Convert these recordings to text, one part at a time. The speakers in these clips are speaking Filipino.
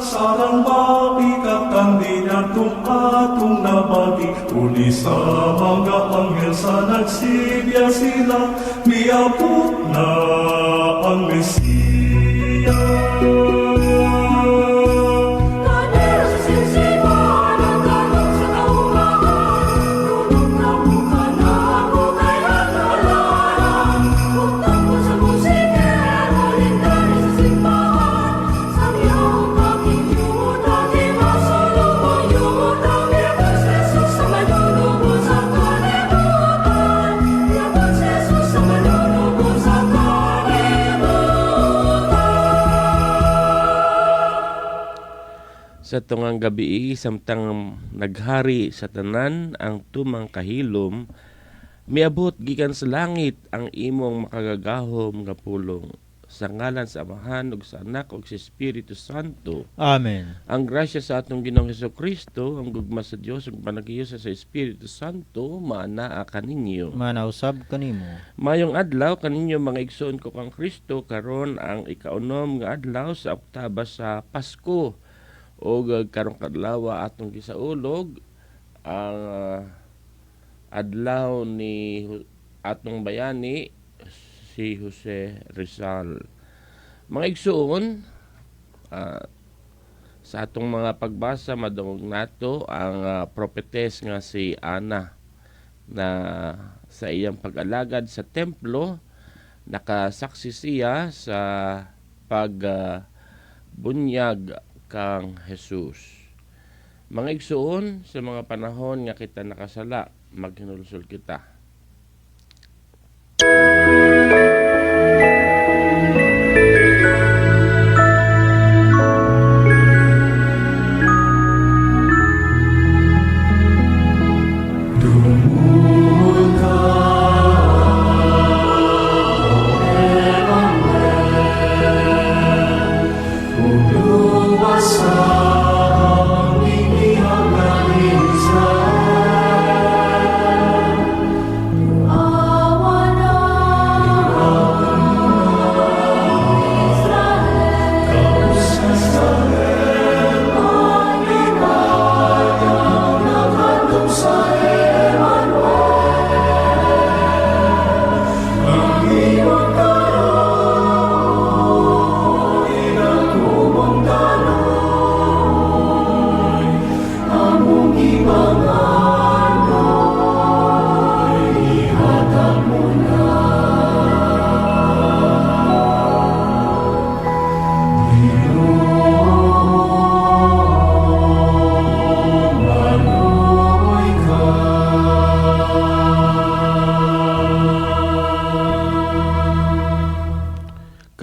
sarang mapikatan din atong nabati. Uli sa mga anghel sa nagsilya sila, miabot na ang Mesiya. Sa tungang gabi, samtang naghari sa tanan ang tumang kahilom, miabot gikan sa langit ang imong makagagahom nga pulong. Sa ngalan sa Amahan ug sa Anak ug sa Espiritu Santo. Amen. Ang grasya sa atong Ginoong Hesukristo, ang gugma sa Dios ug panagiyo sa Espiritu Santo maanaa kaninyo. Manausab kanimo. Mayong adlaw kaninyo mga igsoon ko kang Kristo, karon ang ikaunom nga adlaw sa oktaba sa Pasko. O karong kadlaw atong gisaulog ang adlaw ni atong bayani si Jose Rizal. Mga igsoon, sa atong mga pagbasa madungog nato ang propetess nga si Ana na sa iyang pag-alagad sa templo nakasaksi siya sa pagbunyag kang Jesus. Mga igsoon, sa mga panahon nga kita nakasala, maghinulsol kita.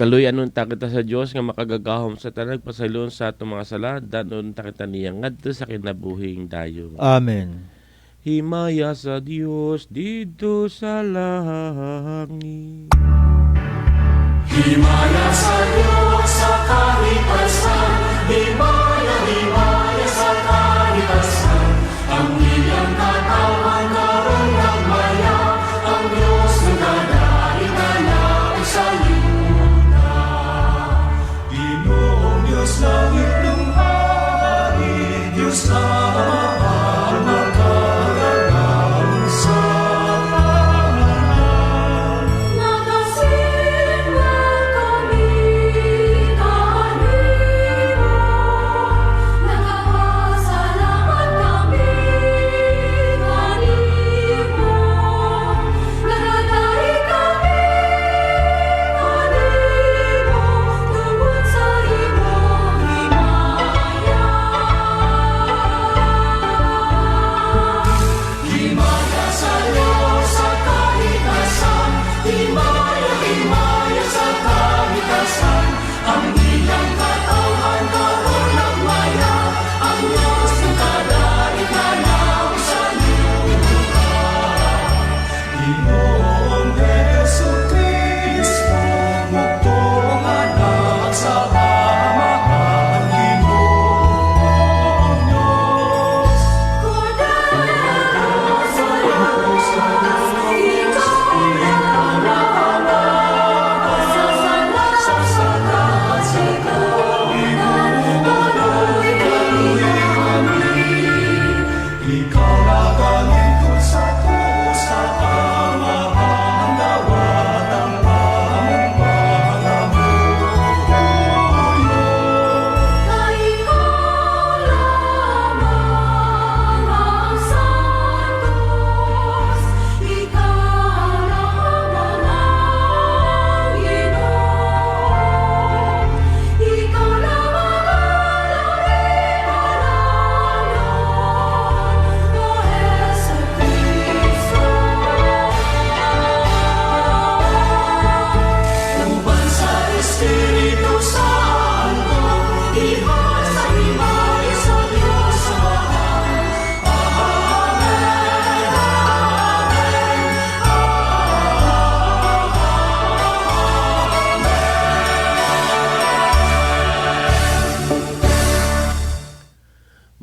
Kaluy anon ta kita sa Dios nga makagagahom sa tanang pasaylon sa atong mga sala, danon ta kita niya ngadto sa kinabuhing dayon. Amen. Himaya sa Dios dito sa langit. Himaya sa Diyos sa kalikasan, himaya, himaya sa kalikasan, ang iyang katawan karon ng maya, ang Diyos ng kadalitan na sa Yuda. Ginoong Diyos langit ng hari, Diyos na mahal, magkalagang sa Nagasimba kami, kami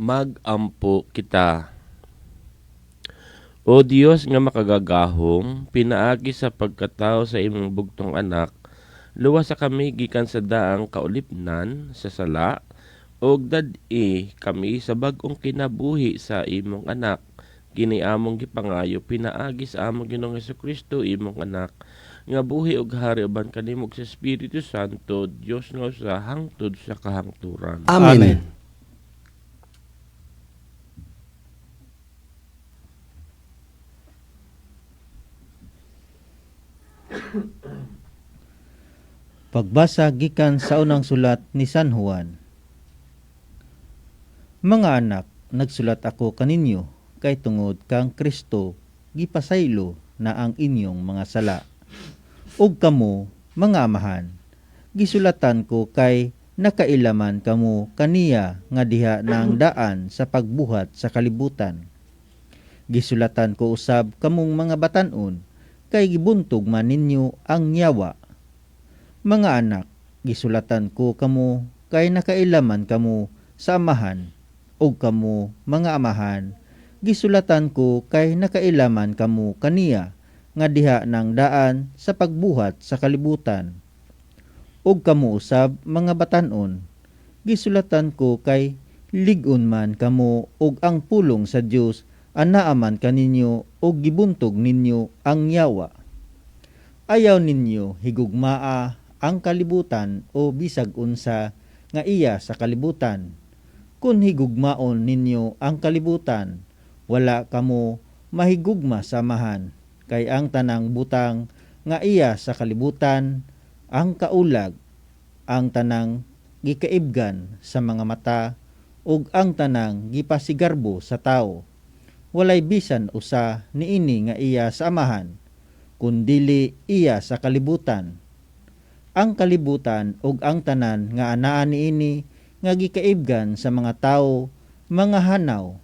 magampo kita. O Dios nga makagagahom, pinaagi sa pagkatao sa imong bugtong anak, luwas sa kami gikan sa daang kaulipnan sa sala, og dad-i kami sa bag-ong kinabuhi sa imong anak. Kini among gipangayo pinaagi sa among Ginoong Hesukristo imong anak, nga buhi og hari uban kanimo sa Espiritu Santo, Dios nga usa hangtod sa kahangturan. Amen. Pagbasa gikan sa unang sulat ni San Juan. Mga anak, nagsulat ako kaninyo kay tungod kang Kristo gipasaylo na ang inyong mga sala. Ug kamo, mga amahan, gisulatan ko kay nakailaman kamo kaniya nga diha na ang daan sa pagbuhat sa kalibutan. Gisulatan ko usab kamong mga batan-on kay gibuntog man ninyo ang yawa. Mga anak, gisulatan ko kamo kay nakailaman kamo sa amahan, ug kamo mga amahan, gisulatan ko kay nakailaman kamo kaniya nga diha ng daan sa pagbuhat sa kalibutan. Ug kamo usab mga batan-on, gisulatan ko kay lig-on man kamo ug ang pulong sa Dios anaaman kaninyo ug gibuntog ninyo ang yawa. Ayaw ninyo higugmaa ang kalibutan o bisag unsa nga iya sa kalibutan. Kung higugmaon ninyo ang kalibutan, wala kamo mahigugma samahan, kay ang tanang butang nga iya sa kalibutan, ang kaulag, ang tanang gikaibgan sa mga mata, ug ang tanang gipasigarbo sa tao. Walay bisan usa niini nga iya sa amahan, kundili iya sa kalibutan. Ang kalibutan ug ang tanan nga anaa niini nga gikaibgan sa mga tawo, mga hanaw,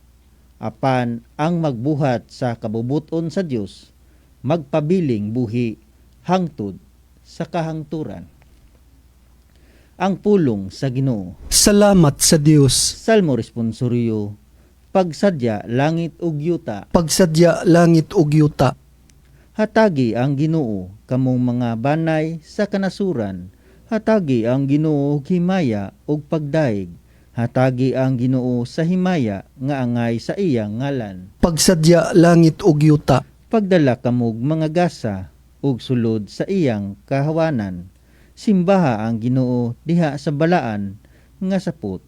apan ang magbuhat sa kabubuton sa Dios, magpabiling buhi hangtod sa kahangturan. Ang pulong sa Ginoo. Salamat sa Dios. Salmo responsoryo. Pagsadya langit ug yuta, Pagsadya langit ug yuta. hatagi ang Ginoo kamong mga banay sa kanasuran. Hatagi ang Ginoo og himaya ug pagdaig. Hatagi ang Ginoo sa himaya nga angay sa iyang ngalan. Pagsadya langit ug yuta. Pagdala kamog mga gasa ug sulod sa iyang kahawanan. Simbaha ang Ginoo diha sa balaan nga sapot.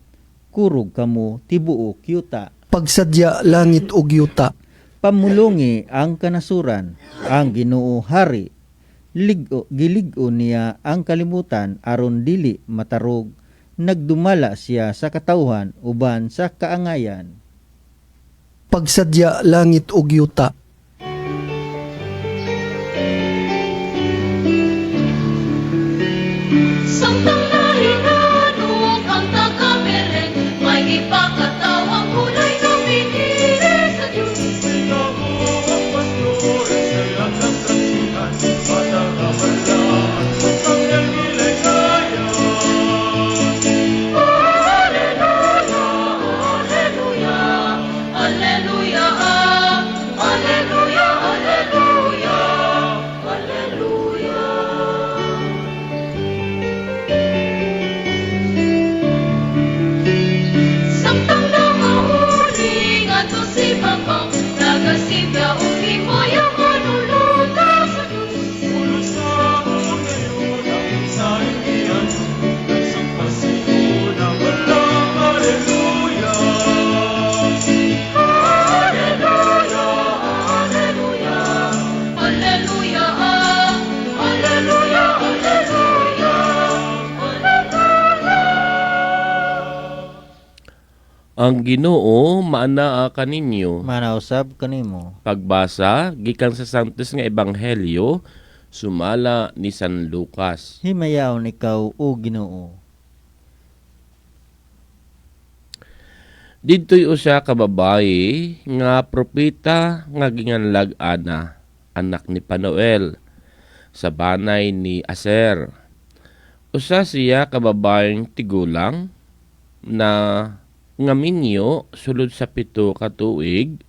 Kurog kamo tibuok yuta. Pagsadya langit ug yuta. Pamulungi ang kanasuran, ang Ginoo hari. Gilig-o niya ang kalibutan aron dili matarog. Nagdumala siya sa katawhan uban sa kaangayan. Pagsadya langit ug yuta. Samtang nahinanong ang taga-Belen, may ipakatawang hulay na pinili sa Diyos. Nabuang pastores sa lakas kasihan, patagabalaan sa tangyang niligaya. Alleluia, alleluia, alleluia, alleluia, alleluia. Samtang nangahuli nga to si Papa, nagasipya o himoy ang manuluta sa Diyos. Ulos na ang ngayon, sa indian, nagsampasiyo ng walang haleluya. Alleluia, alleluia, alleluia, alleluia, alleluia, alleluia. Ang Ginoo maanaa kaninyo. Manausab kanimo. Pagbasa gikan sa Santos nga Ebanghelyo sumala ni San Lucas. Himayaon ikaw o Ginoo. Didto'y usa ka babayi nga propeta nga ginganlag ana, anak ni Panuel, sa banay ni Aser. Usa siya ka babayeng tigulang na nga minyo sulod sa 7 ka tuig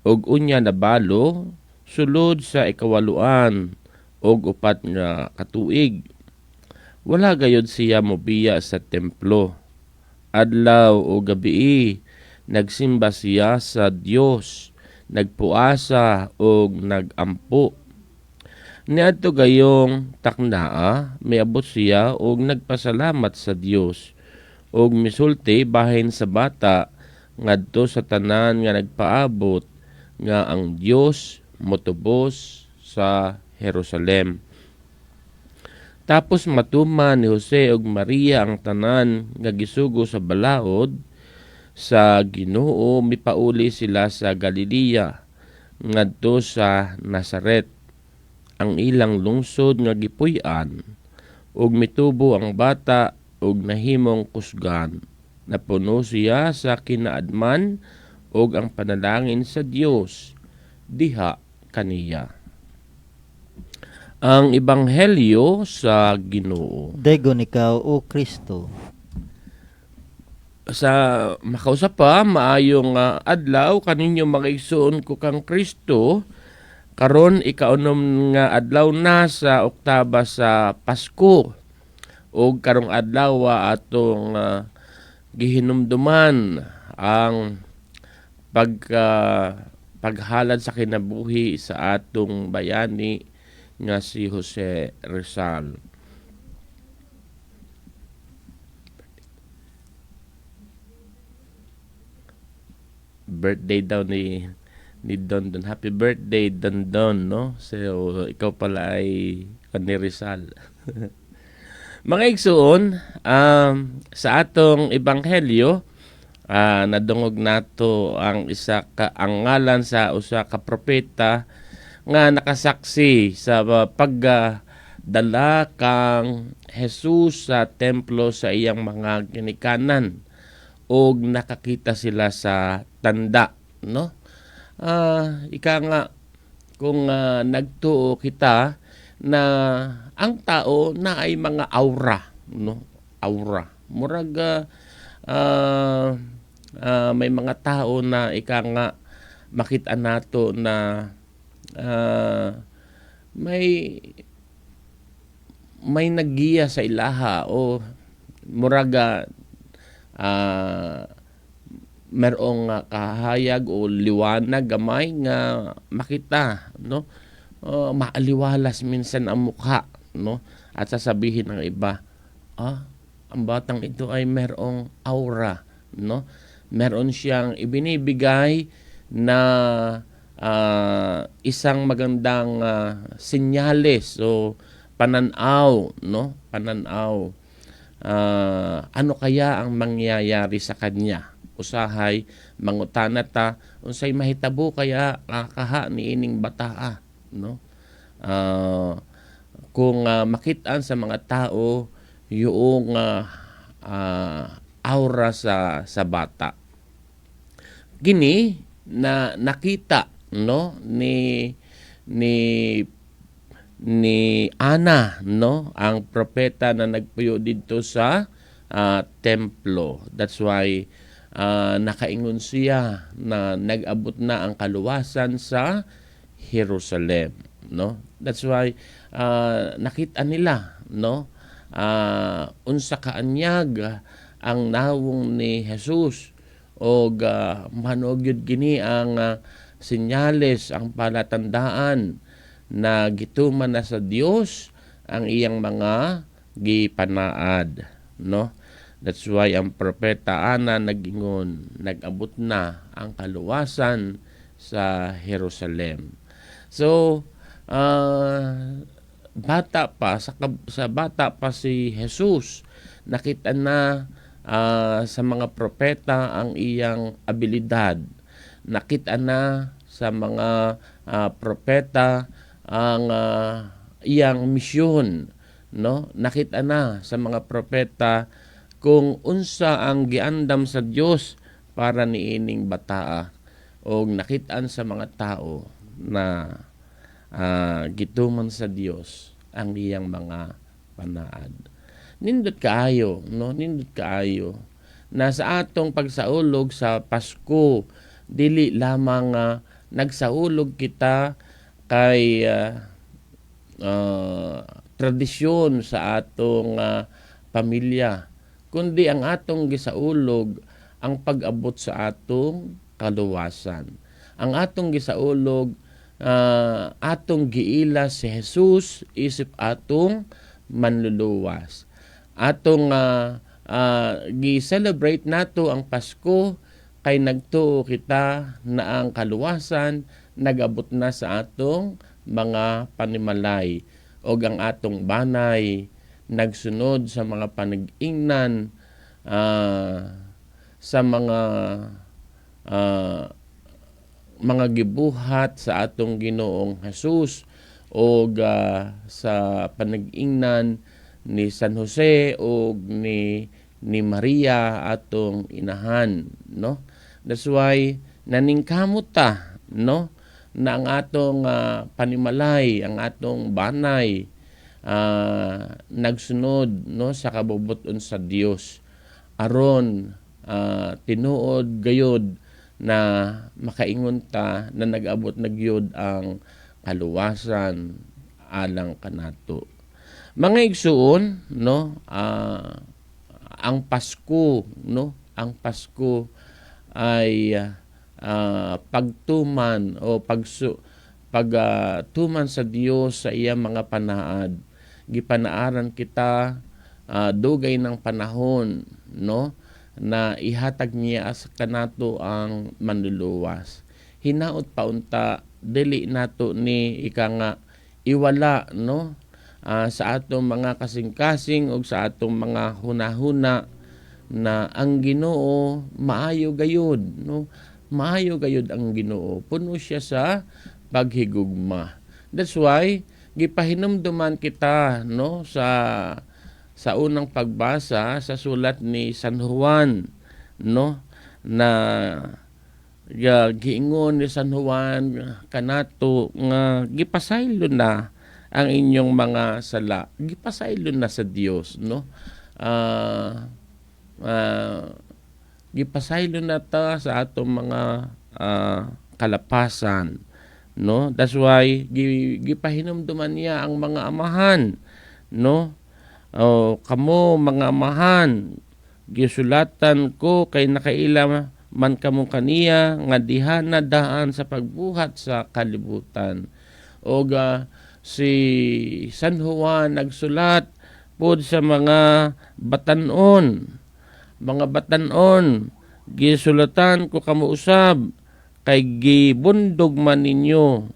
ug unya na balo sulod sa ikawaluan ug 4 nga katuig. Wala gayud siya mobiya sa templo. Adlaw o gabi nagsimba siya sa Dios, nagpuasa ug nagampo. Niadto gayong taknaa miabot siya ug nagpasalamat sa Dios ug misulti bahin sa bata ngadto sa tanan nga nagpaabot nga ang Dios motubos sa Jerusalem. Tapos matuman ni Jose ug Maria ang tanan nga gisugo sa balaod sa Ginoo, mipauli sila sa Galilea ngadto sa Nazaret, ang ilang lungsod nga gipuy-an, ug mitubo ang bata ug nahimong kusgan. Napuno siya sa kinaadman ug ang panalangin sa Dios diha kaniya. Ang ebanghelyo sa Ginoo. Daygon ikaw, O Kristo. Sa makausap pa, maayong adlaw kaninyo mga igsoon ko kang Kristo. Karon ikaunom nga adlaw na sa oktaba sa Pasko. O karong adlaw atong gihinumduman ang paghalad sa kinabuhi sa atong bayani nga si Jose Rizal. Birthday daw ni Don Don. Happy birthday Don Don, no? So ikaw pala ay ni Rizal. Mga igsoon, sa atong ebanghelyo, nadungog nato ang ang ngalan sa usa ka propeta nga nakasaksi sa pagdala kang Jesus sa templo sa iyang mga ginikanan og nakakita sila sa tanda, no? Ika nga kung nagtuo kita na ang tao na ay mga aura, no? Aura. Murag may mga tao na ika nga makita nato na may naggiya sa ilaha o muraga merong kahayag o liwanag gamay nga makita, no? Maaliwalas minsan ang mukha, no? At sasabihin ng iba, ang batang ito ay merong aura, no? Meron siyang ibinibigay na isang magandang senyales o pananaw, no? Pananaw. Ano kaya ang mangyayari sa kanya? Usahay mangutana ta unsay mahitabo kaya kaha niining bataa, no? Kung makitaan sa mga tao yung aura sa bata. Gini na nakita, no, ni Ana, no, ang propeta na nagpuyo dito sa templo. That's why nakaingon siya na nag-abot na ang kaluwasan sa Jerusalem, no? That's why nakita nila, no, unsa kaanyag ang nawong ni Jesus og manog yun gini ang senyales, ang palatandaan na gituman na sa Dios ang iyang mga gipanaad, no? That's why ang propeta Ana nagingon, nag-abot na ang kaluwasan sa Jerusalem. So, bata pa si Jesus, nakita na sa mga propeta ang iyang abilidad. Nakita na sa mga propeta ang iyang misyon, no? Nakita na sa mga propeta kung unsa ang giandam sa Dios para niining bataa, o nakitaan sa mga tao na gituman sa Dios ang iyang mga panaad. Nindot kaayo, no? Nindot kaayo na sa atong pagsaulog sa Pasko, dili lamang nagsaulog kita kay tradisyon sa atong pamilya, kundi ang atong gisaulog ang pag-abot sa atong kaluwasan. Ang atong gisaulog, atong giila si Jesus isip atong manluluwas. Atong gi-celebrate nato ang Pasko kay nagtuo kita na ang kaluwasan nagabot na sa atong mga panimalay o ang atong banay nagsunod sa mga panag-ingnan sa mga gibuhat sa atong Ginoong Hesus o sa panag-ingnan ni San Jose o ni Maria atong inahan, no? That's why naningkamot ta, no, na ang atong panimalay, ang atong banay nagsunod, no, sa kabubuton sa Dios aron tinuod gayod na makaingon ta na nag-abot nagyod ang kaluwasan alang kanato. Mga igsuon, no, ang Pasko, no, ang Pasko ay pagtuman o pagtuman sa Dios sa iyang mga panaad. Gipanaaran kita dugay ng panahon, no, na ihatag niya sa kanato ang manluluwas. Hinaot paunta dili nato ni iwala, no, sa atong mga kasing-kasing o sa atong mga hunahuna na ang Ginoo maayo gayud, no? Maayo gayud ang Ginoo. Puno siya sa paghigugma. That's why gipahinumduman kita, no, sa unang pagbasa sa sulat ni San Juan, no, na giingon ni San Juan kanato nga gipasaylo na ang inyong mga sala. Gipasaylo na sa Dios, no? Gipasaylo na ta sa atong mga kalapasan, no? That's why gipahinumduman niya ang mga amahan, no? Kamo mga amahan, gisulatan ko kay nakaila man kamo kaniya nga diha na daan sa pagbuhat sa kalibutan. O si San Juan nagsulat pod sa mga batanon, gisulatan ko kamo usab kay gibuntog man ninyo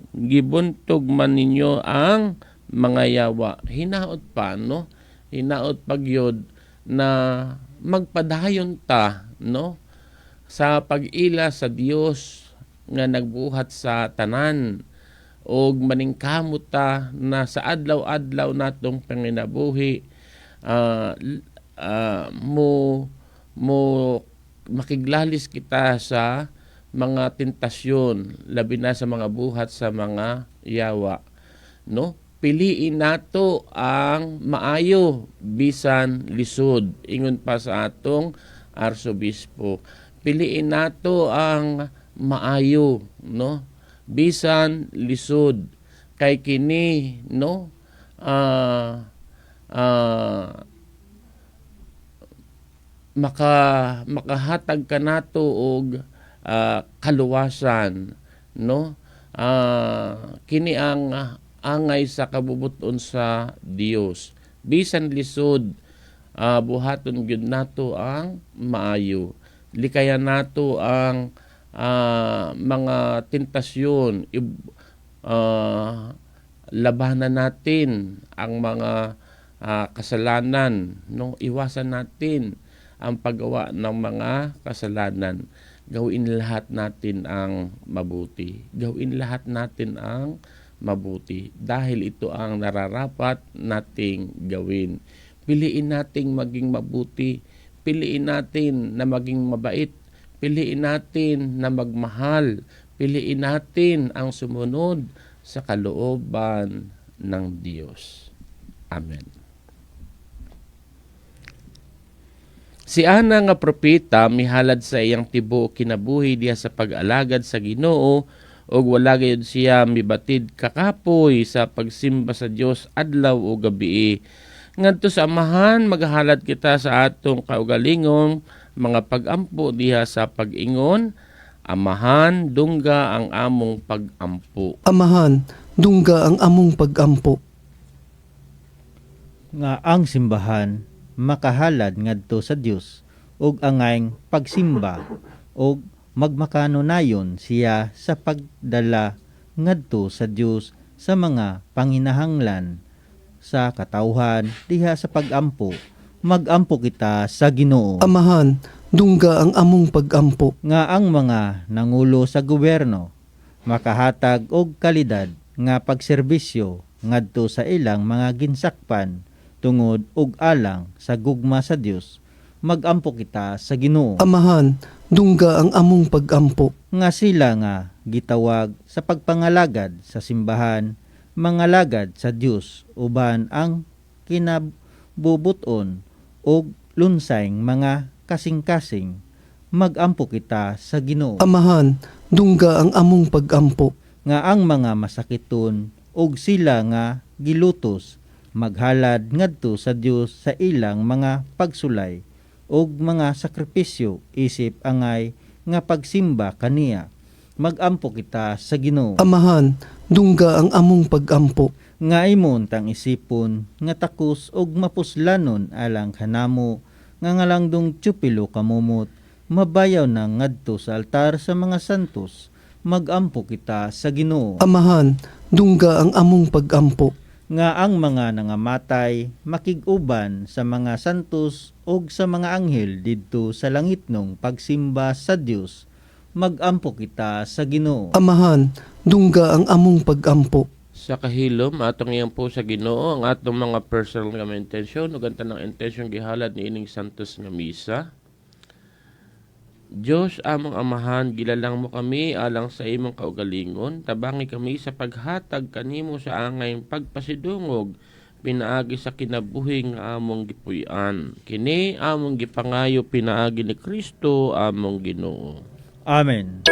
ang mga yawa. Hinaot pa, no? Hinaot pagyod na magpadayon ta, no, sa pag-ila sa Dios nga nagbuhat sa tanan og maningkamot ta na sa adlaw-adlaw natong panginabuhi mo makiglalis kita sa mga tentasyon, labi na sa mga buhat sa mga yawa, no? Piliin nato ang maayo bisan lisod. Ingon pa sa atong arsobispo, piliin nato ang maayo, no, bisan lisod, kay kini, no, makahatag ka nato og kaluwasan, no? Kini ang angay sa kabubuton sa Dios. Bisan lisod, buhaton gyud nato ang maayo. Likayan nato ang mga tentasyon, labanan natin ang mga kasalanan, no? Iwasan natin ang paggawa ng mga kasalanan. Gawin lahat natin ang mabuti. Gawin lahat natin ang mabuti dahil ito ang nararapat nating gawin. Piliin nating maging mabuti. Piliin natin na maging mabait. Piliin natin na magmahal. Piliin natin ang sumunod sa kalooban ng Diyos. Amen. Si Ana nga propeta mihalad sa iyang tibuok kinabuhi diha sa pag-alagad sa Ginoo ug wala gayud siya mibatid kakapoy sa pagsimba sa Dios adlaw o gabi. Ngadto sa amahan maghalad kita sa atong kaugalingong mga pag-ampo diha sa pag-ingon. Amahan, dungga ang among pag-ampo. Amahan, dungga ang among pag-ampo. Nga ang simbahan makahalad ngadto sa Dios ug angayng pagsimba ug magmakanunayon siya sa pagdala ngadto sa Dios sa mga panginahanglan sa katawhan diha sa pag-ampo. Mag-ampo kita sa Ginoo. Amahan, dungga ang among pag-ampo. Nga ang mga nangulo sa gobyerno makahatag og kalidad nga pagserbisyo ngadto sa ilang mga ginsakpan tungod og alang sa gugma sa Dios. Mag-ampo kita sa Ginoo. Amahan, dungga ang among pag-ampo. Nga sila nga gitawag sa pagpangalagad sa simbahan, mangalagad sa Dios uban ang kinabubuton og lunsayng mga kasing-kasing. Mag-ampo kita sa Ginoo. Amahan, dungga ang among pag-ampo. Nga ang mga masakiton og sila nga gilutos maghalad ngadto sa Dios sa ilang mga pagsulay og mga sakripisyo isip angay nga pagsimba kaniya. Mag-ampo kita sa Ginoo. Amahan, dungga ang among pag-ampo. Nga imon tang isipon nga takos og mapuslanon alang kanamo nga ngalangdong tiyupilo kamumot mabayaw na ngadto sa altar sa mga santos. Mag-ampo kita sa Ginoo. Amahan, dungga ang among pag-ampo. Nga ang mga nangamatay makig-uban sa mga santos ug sa mga anghel didto sa langitnong pagsimba sa Dios. Mag-ampo kita sa Ginoo. Amahan, dungga ang among pag-ampo. Sa kahilom, atong iyang po sa Ginoo ang atong mga personal nga mga intensyon ug ang tanang intensyon gihalad ni ining santos nga misa. Diyos among amahan, gilalang mo kami alang sa imong kaugalingon, tabangi kami sa paghatag kanimo sa angay pagpasidungog, pinaagi sa kinabuhi nga among gipuy-an. Kini among gipangayo pinaagi ni Kristo among Ginoo. Amen.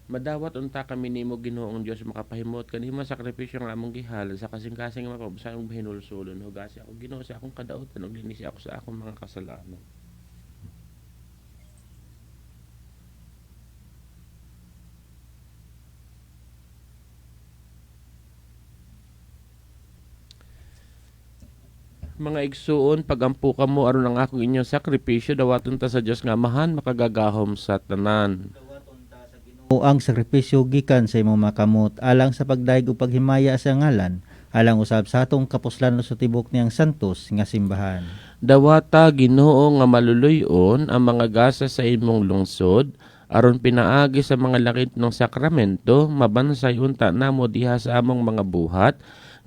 Madawat unta kami nimo Ginoong Dios makapahimot kanimo sakripisyo nga among gihal sa kasing-kasing nga mapabsan og hinulsulon hugasi ako Ginoo sa akong kadaotan ug linis ako sa akong mga kasalanan. Mga igsuon, pagampo kamo aron ang akong inyong sakripisyo dawaton ta sa Dios nga amahan makagagahom sa tanan. O ang sakripisyo gikan sa imong makamot alang sa pagdaig ug paghimaya sa ngalan alang usab sa atong kapuslanon sa tibok niyang santos nga simbahan. Dawata Ginoo nga maluluyon ang mga gasa sa imong lungsod aron pinaagi sa mga langit ng sakramento mabansay unta namo diha sa among mga buhat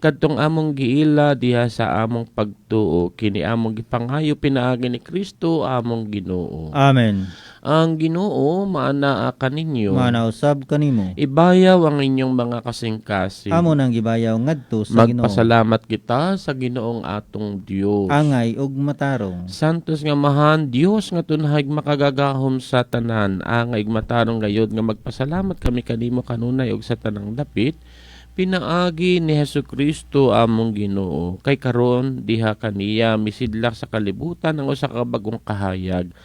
kadtong among giila diha sa among pagtuo kini among gipangayo pinaagi ni Kristo among Ginoo. Amen. Ang Ginoo maanaa kaninyo. Manausab kanimo. Ibayaw ang inyong mga kasing-kasing. Amo nang gibayaw ngadto sa Ginoo. Magpasalamat kita sa Ginoong atong Dios. Angay ug matarong. Santos nga mahan Dios nga tunhay makagagahom sa tanan, angay matarong gayod nga magpasalamat kami kanimo kanunay ug sa tanang dapit. Pinaagi ni Hesukristo among Ginoo kay karon diha kaniya misidlak sa kalibutan ang usa ka bagong kahayag.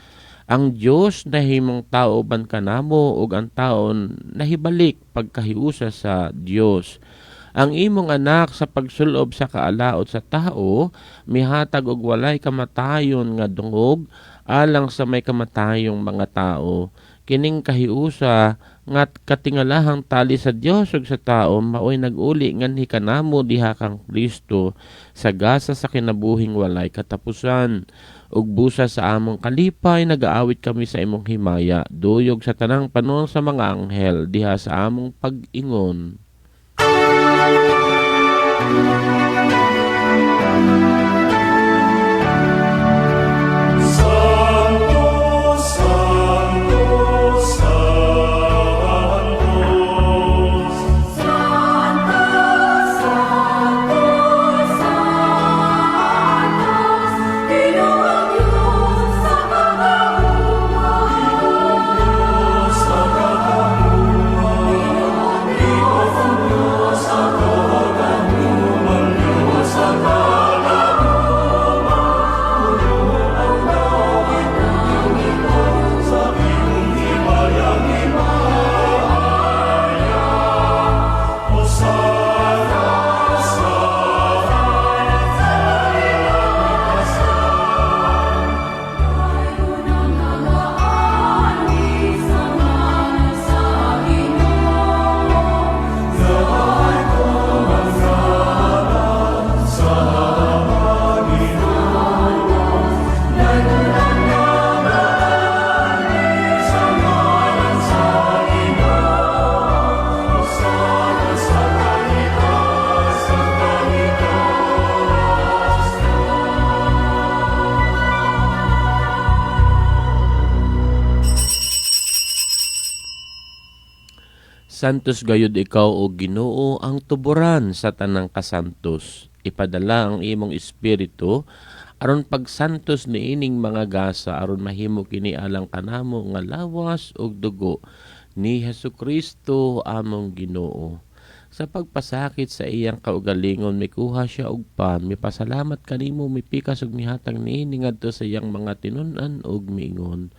Ang Dios nahimong tao ban kanamo ug ang taon nahibalik pagkahiusa sa Dios. Ang imong anak sa pagsulob sa kaalaot sa tao mihatag og walay kamatayon nga dungog alang sa may kamatayong mga tao. Kining kahiusa ngat katingalahang tali sa Dios ug sa tao maoy nag-uli nganhi kanamo diha kang Kristo sa gasa sa kinabuhing walay katapusan. Ug busa sa among kalipay nagaawit kami sa imong himaya duyog sa tanang panon sa mga anghel diha sa among pag-ingon. Santo, Santo, Santos gayud ikaw o Ginoo ang tuburan sa tanang kasantos. Ipadala ang imong espiritu aron pagsantos niining mga gasa aron mahimo kini alang kanamo nga lawas ug dugo ni Hesukristo among Ginoo. Sa pagpasakit sa iyang kaugalingon mikuha siya og pan, mipasalamat kanimo mipikas ug mihatag niini ngadto sa iyang mga tinun-an ug miingon.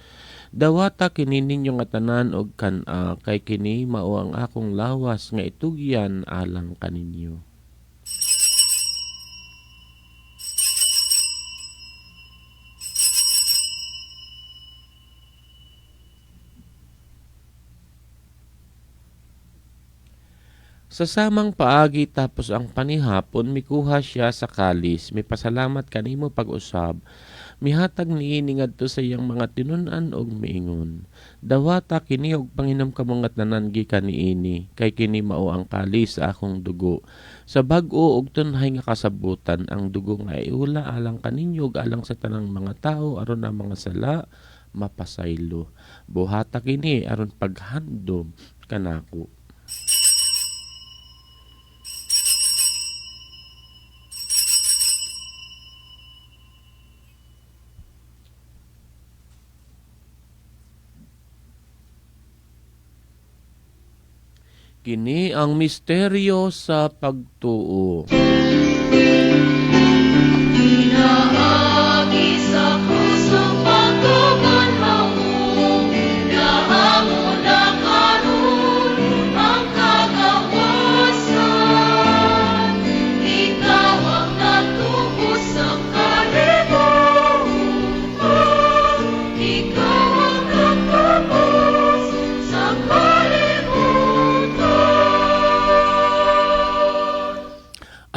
Dawata kini ninyo nga tanan og kan-a kay kini mao ang akong lawas nga itugyan alang kaninyo. Sa samang paagi tapos ang panihapon mikuha siya sa kalis, mipasalamat kanimo pag-usab. Mihatag niini ngadto sa iyang mga tinun-an og miingon. Dawata kini og panginom kamo nga tanan gikan niini, kay kini mao ang kalis sa akong dugo. Sa bag-o og tunhay nga kasabutan ang dugo nga iula alang kaninyo ug alang sa tanang mga tao aron ang mga sala mapasaylo. Buhata kini aron paghandom kanako. Kini ang misteryo sa pagtuo. Pinaagi sa pusong pagtugon mo, naamo na karon ang kagawasan. Ikaw ang natubos sa kalibutan, ikaw ang natubos sa kalibutan.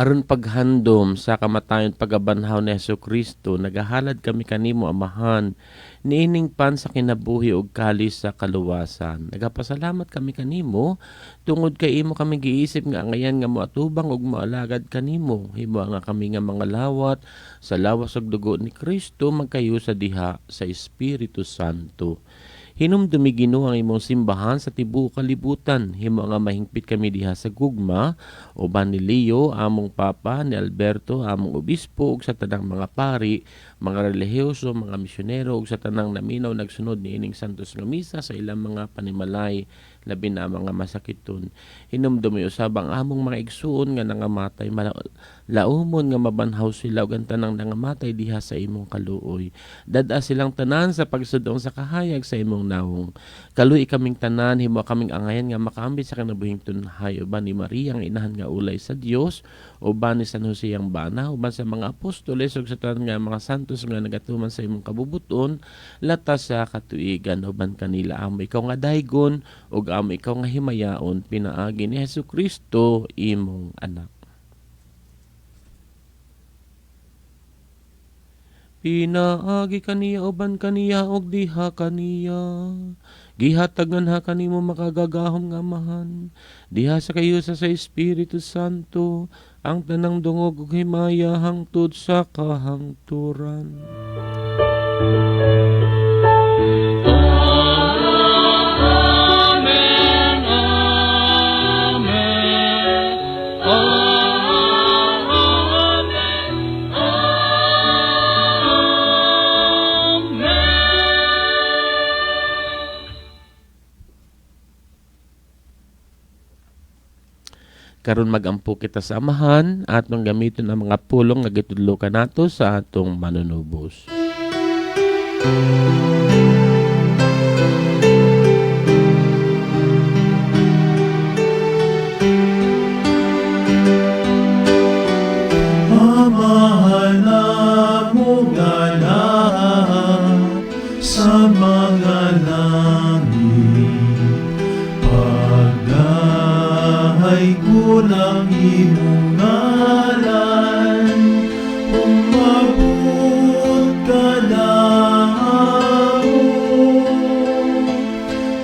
Aron paghandom sa kamatayon pagabanhaw ni Jesucristo, nagahalad kami kanimo amahan, niining pan sa kinabuhi ug kalis sa kaluwasan. Nagapasalamat kami kanimo, tungod kay imo kami giisip nga angayan nga moatubang ug moalagad kanimo. Himo nga kami nga mga lawat sa lawas ug dugo ni Kristo magkayo sa diha sa Espiritu Santo. Hinumdumi Ginoo ang imong simbahan sa tibuok kalibutan. Himo nga mahingpit kami diha sa gugma, uban ni Leo, among papa, ni Alberto, among obispo, ug sa tanang mga pari, mga relihiyoso, mga misyonero, ug sa tanang naminaw nagsunod ni ining santos nga misa sa ilang mga panimalay, labi na mga masakiton. Hinumdumi usab ang among mga igsuon nga nangamatay, laumon nga mabanhaw sila ug ang tanang nangamatay diha sa imong kaluoy. Dad-a silang tanan sa pagsudong sa kahayag sa imong nawong. Kaluy kaming tanan, himo kaming angayan nga makaambit sa kinabuhing tunhay, uban ni Maria ang inahan nga ulay sa Dios, uban ni San Jose ang bana, uban sa mga apostoles ug sa tanan nga mga santos nga nagatuman sa imong kabubuton, latas sa katuigan, uban kanila amo ikaw nga daygon ug amo ikaw nga himayaon, pinaagi ni Jesucristo imong anak. Pinaagi kaniya uban kaniya og diha kaniya. Gihatagan ha kanimo makagagahom nga amahan. Diha sa kayo sa Espiritu Santo ang tanang dungog ug himaya hangtod sa kahangturan. Amen, amen, amen, Karon magampo kita sa amahan at nang gamiton ang mga pulong nga gitudlokan nato sa atong manunubos. Amahan mo nga lahat sa mga langit, pagdahay ko ng imong ngalan, umabot ka lang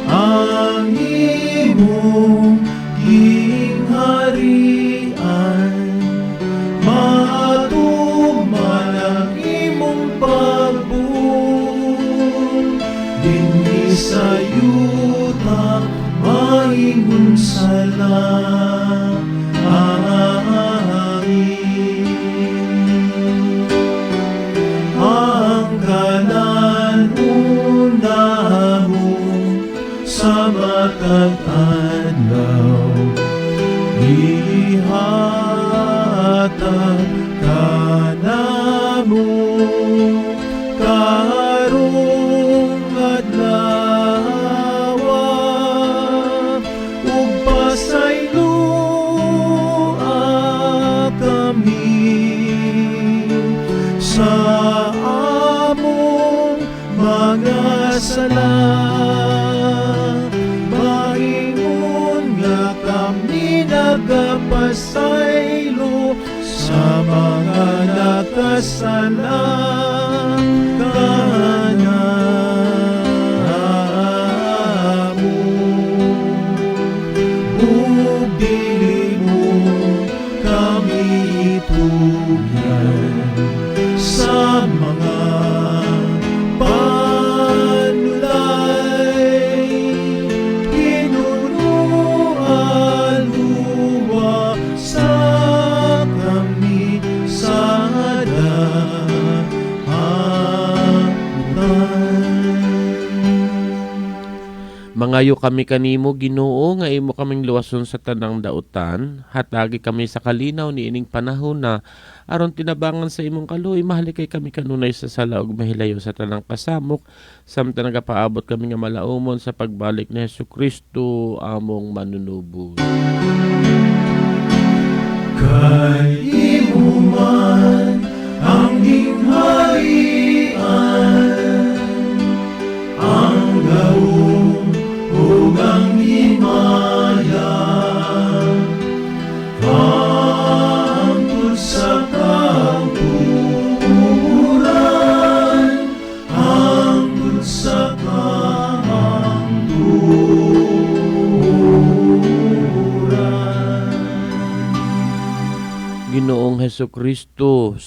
ang imong gingharian. Matuman ang imong pagbuong, dinhi sa yuta maingon sa langit. Ang kanan una mo sa matag adlaw, ihatag kanamo karong adlaw, ug pasayloa kami sa among mga sala. Maingon nga kami nagapasaylo sa mga nakasala kanamo. Ug dili mo kami itugyan sa mga panulay, kinunuan sa kami sa dahapan. Mangayo kami kanimo Ginoo nga imo kaming luwason sa tanang dautan, hatagi kami sa kalinaw ni ining panahon na aron tinabangan sa imong kaluoy, mahalikay kami kanunay sa sala ug mahilayo sa tanang pasamok, samtang nagapaabot kami nga malaumon sa pagbalik ni Jesucristo among manunubos. Kay imo man ang gingharian, ang gawong ug ang himaya, ang Ginoong Hesus Kristo,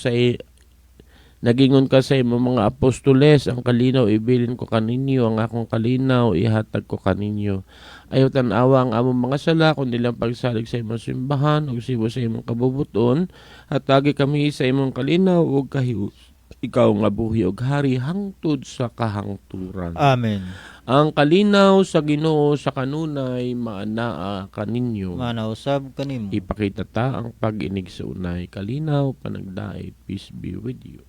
nagingon ka sa imong mga apostoles, ang kalinaw ibilin ko kaninyo, ang akong kalinaw ihatag ko kaninyo. Ayaw tanawa ang among mga sala, kundi lang pagsalig sa imong simbahan, ug sibo sa imong kabubuton, at agi kami sa imong kalinaw, ug kahius. Ikaw nga buhi ug hari hangtod sa kahangturan. Amen. Ang kalinaw sa Ginoo sa kanunay maanaa kaninyo. Manausab kanimo. Ipakita ta ang pag-inig sa unay. Kalinaw, panagdait, peace be with you.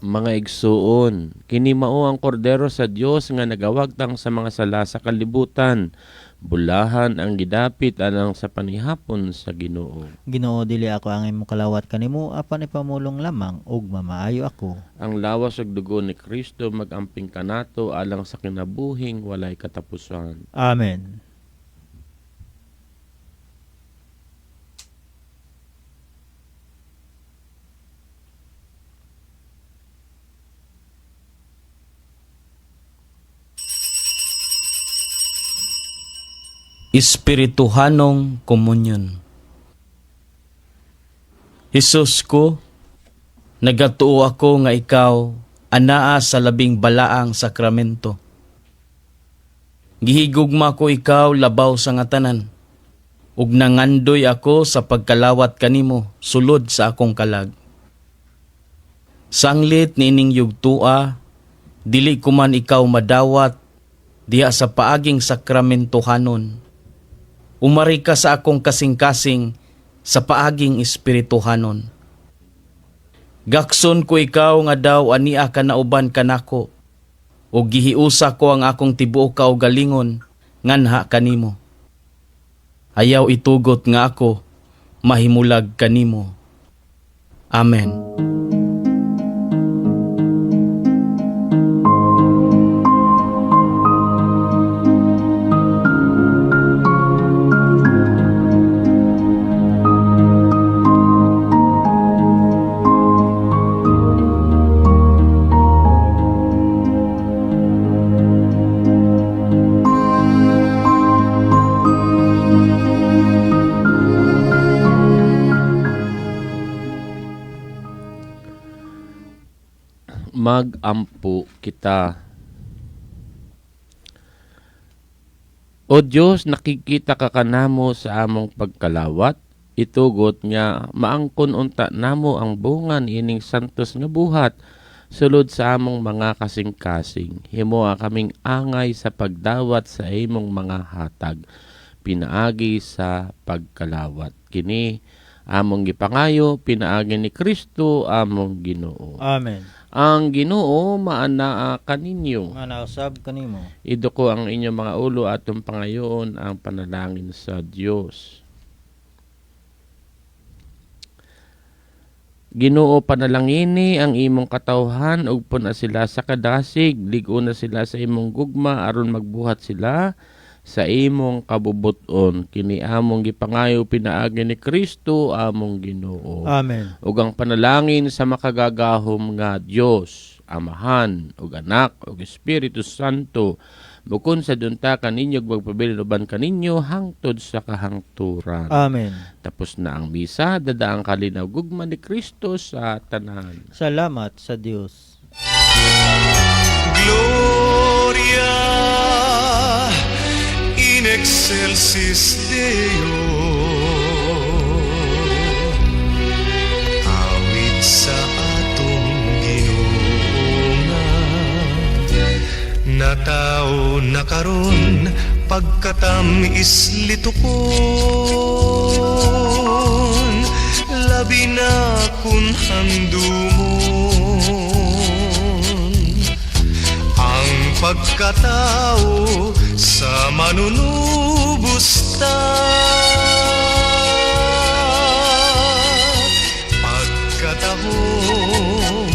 Mga igsuon, kini mao ang kordero sa Dios nga nagawagtang sa mga sala sa kalibutan. Bulahan ang gidapit anang sa panihapon sa Ginoo. Ginoo, dili ako ang imong kalawat kanimo, apan ipamulong lamang ug mamaayo ako. Ang lawas ug dugo ni Kristo magamping kanato alang sa kinabuhing walay katapusan. Amen. Espirituhanong komunyon. Hesus ko, nagatuo ako nga ikaw anaa sa labing balaang sakramento. Gihigugma ko ikaw labaw sa nga tanan, ug nangandoy ako sa pagkalawat kanimo sulod sa akong kalag. Sanglit nining yugtua, dili ko man ikaw madawat diha sa paaging sakramentohanon. Umari ka sa akong kasing-kasing sa paaging espirituhanon. Gakson ko ikaw nga daw ania ka nauban kanako, o gihiusa ko ang akong tibuok kaugalingon nganha kanimo. Ayaw itugot nga ako mahimulag kanimo. Amen. Magampo kita. O Diyos, nakikita ka kanamo sa among pagkalawat, itugot nga maangkon unta namo ang bungan ining santos nga buhat, sulod sa among mga kasing-kasing. Himoa kaming angay sa pagdawat sa imong mga hatag, pinaagi sa pagkalawat. Kini among gipangayo, pinaagi ni Kristo among Ginoo. Amen. Ang Ginoo maanaa kaninyo. Manausab kanimo. Iduko ang inyong mga ulo atong pangayoon ang panalangin sa Dios. Ginoo, panalangini ang imong katawhan ug puna sila sa kadasig, lig-o na sila sa imong gugma aron magbuhat sila sa imong kabubuton kini among gipangayo pinaagi ni Kristo among Ginoo. Amen. Ug ang panalangin sa makagagahom nga Dios, Amahan, ug Anak, ug Espiritu Santo, bukon sa dunta kaninyo ug magpabilin kaninyo hangtod sa kahangturan. Amen. Tapos na ang misa, dadaang kalinaw gugma ni Kristo sa tanan. Salamat sa Dios. Gloria in excelsis Deo. Awit sa atong Ginoo nga natao na karon pagkatamis litukon labi na kun handumon ang pagkatao sa manunubos ta pagkatahom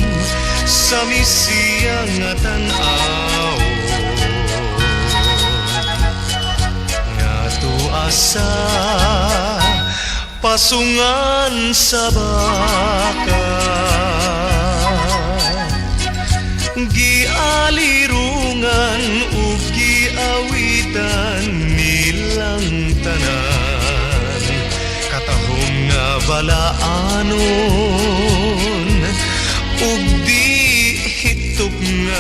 sa misiyang nga tan-aw nga tuasa pasungan sa baka gialirungan ug giawitan nilang tanan katahom nga balaanon ug di hitugnan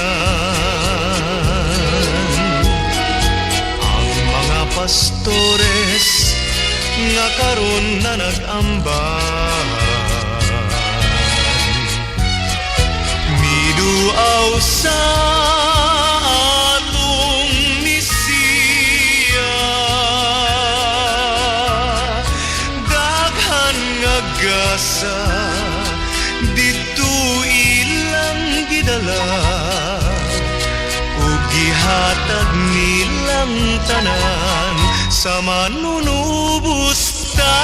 ang mga pastores nga karon na nag-ambahan miduaw sa atong misiya daghan nga gasa dito ilang gidala ug gihatag nilang tanan sa manunubos ta.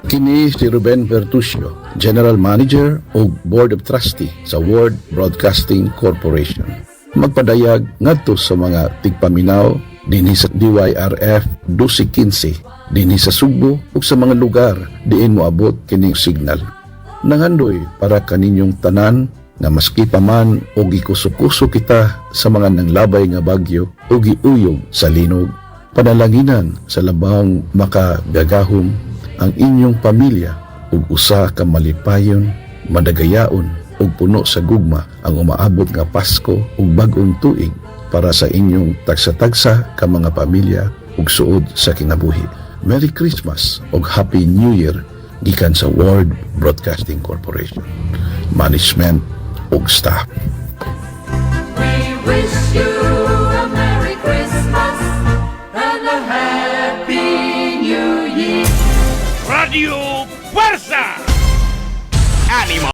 Kini si Ruben Bertuccio, General Manager o Board of Trustee sa World Broadcasting Corporation. Magpadayag ngadto sa mga tigpaminaw dinhi sa DYRF 1215 dinhi sa Subo ug sa mga lugar diin moabot kining signal. Nangandoy para kaninyong tanan nga maski pa man o gikuso-kuso kita sa mga nanglabay nga bagyo o giuyog sa linog. Panalanginan sa labang makagagahom ang inyong pamilya ug usa ka malipayon, madagayaon ug puno sa gugma ang umaabot nga Pasko ug bag-ong tuig para sa inyong tagsa-tagsa ka mga pamilya ug suod sa kinabuhi. Merry Christmas ug Happy New Year gikan sa World Broadcasting Corporation, management ug staff. We wish you a Merry Christmas and a Happy New Year. Radio Fuerza. Ánimo.